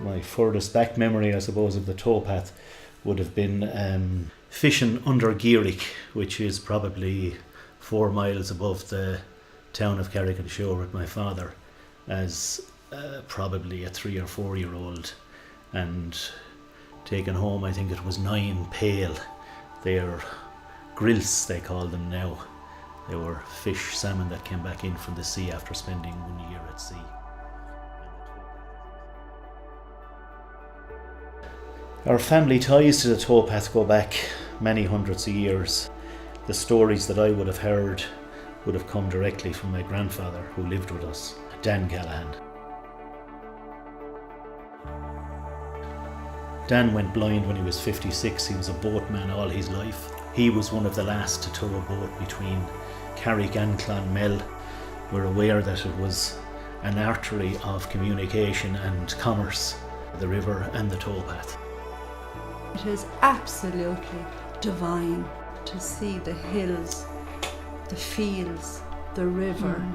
My furthest back memory, I suppose, of the Towpath would have been fishing under Carrick, which is probably 4 miles above the town of Carrick and Suir with my father, as probably a 3 or 4 year old, and taken home, I think it was 9 pail. They're grills, they call them now. They were fish, salmon that came back in from the sea after spending 1 year at sea. Our family ties to the Towpath go back many hundreds of years. The stories that I would have heard would have come directly from my grandfather, who lived with us, Dan Callahan. Dan went blind when he was 56. He was a boatman all his life. He was one of the last to tow a boat between Carrick and Clonmel. We're aware that it was an artery of communication and commerce, the river and the Towpath. It is absolutely divine to see the hills, the fields, the river,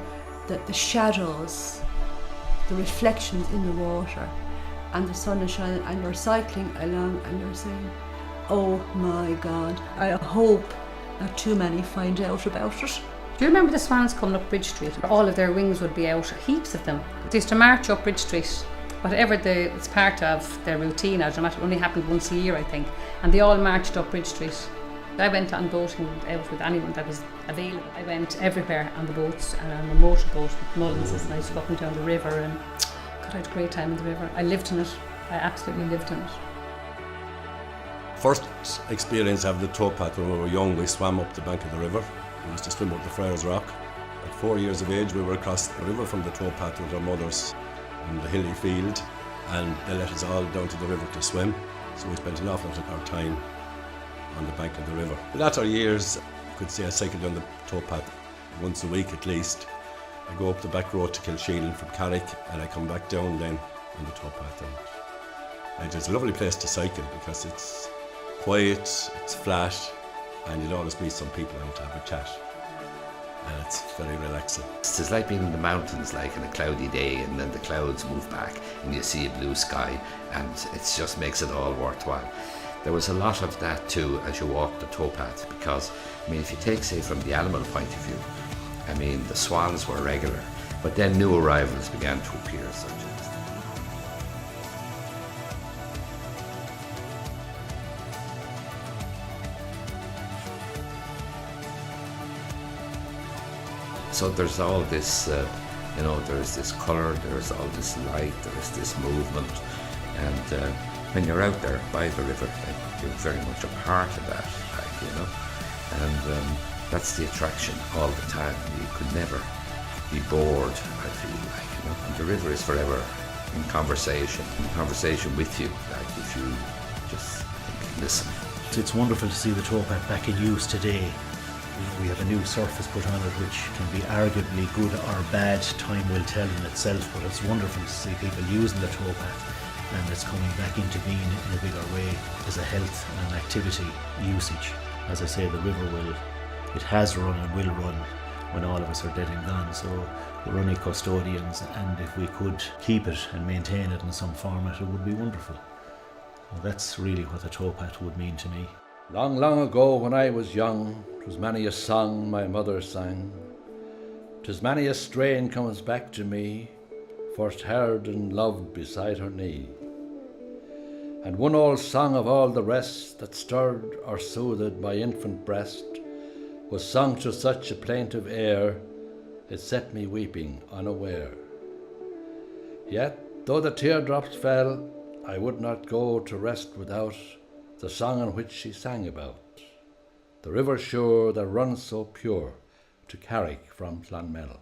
the shadows, the reflections in the water, and the sun is shining, and you're cycling along and you're saying, oh my God, I hope not too many find out about it. Do you remember the swans coming up Bridge Street? All of their wings would be out, heaps of them. They used to march up Bridge Street, whatever it's part of their routine. It only happened once a year, I think, and they all marched up Bridge Street. I went on boating out with anyone that was available. I went everywhere on the boats and on the motorboat with Mullinses, and I used to go up and down the river, and God, I had a great time in the river. I lived in it. I absolutely lived in it. First experience of the Towpath when we were young, we swam up the bank of the river. We used to swim up the Friars Rock. At 4 years of age, we were across the river from the Towpath with our mothers in the hilly field, and they let us all down to the river to swim. So we spent an awful lot of our time on the bank of the river. In latter years, you could say I cycled down the Towpath once a week at least. I go up the back road to Kilsheelan from Carrick, and I come back down then on the Towpath. And it's a lovely place to cycle because it's quiet, it's flat, and you'll always meet some people out to have a chat. And it's very relaxing. It's like being in the mountains, like on a cloudy day, and then the clouds move back and you see a blue sky, and it just makes it all worthwhile. There was a lot of that too as you walk the Towpath, because I mean, if you take, say, from the animal point of view, I mean, the swans were regular, but then new arrivals began to appear, such as so there's all this, there's this colour, there's all this light, there's this movement, and when you're out there by the river, you're very much a part of that, and that's the attraction all the time. You could never be bored, I feel like, and the river is forever in conversation with you, like if you just listen. It's wonderful to see the Towpath back in use today. We have a new surface put on it which can be arguably good or bad, time will tell in itself, but it's wonderful to see people using the Towpath, and it's coming back into being in a bigger way as a health and activity usage. As I say, the river it has run and will run when all of us are dead and gone, so we're only custodians, and if we could keep it and maintain it in some format, it would be wonderful. Well, that's really what the Towpath would mean to me. Long, long ago when I was young, 'twas many a song my mother sang. 'Tis many a strain comes back to me, first heard and loved beside her knee. And one old song of all the rest, that stirred or soothed my infant breast, was sung to such a plaintive air, it set me weeping unaware. Yet, though the teardrops fell, I would not go to rest without the song in which she sang about the river Suir that runs so pure to Carrick from Clonmel.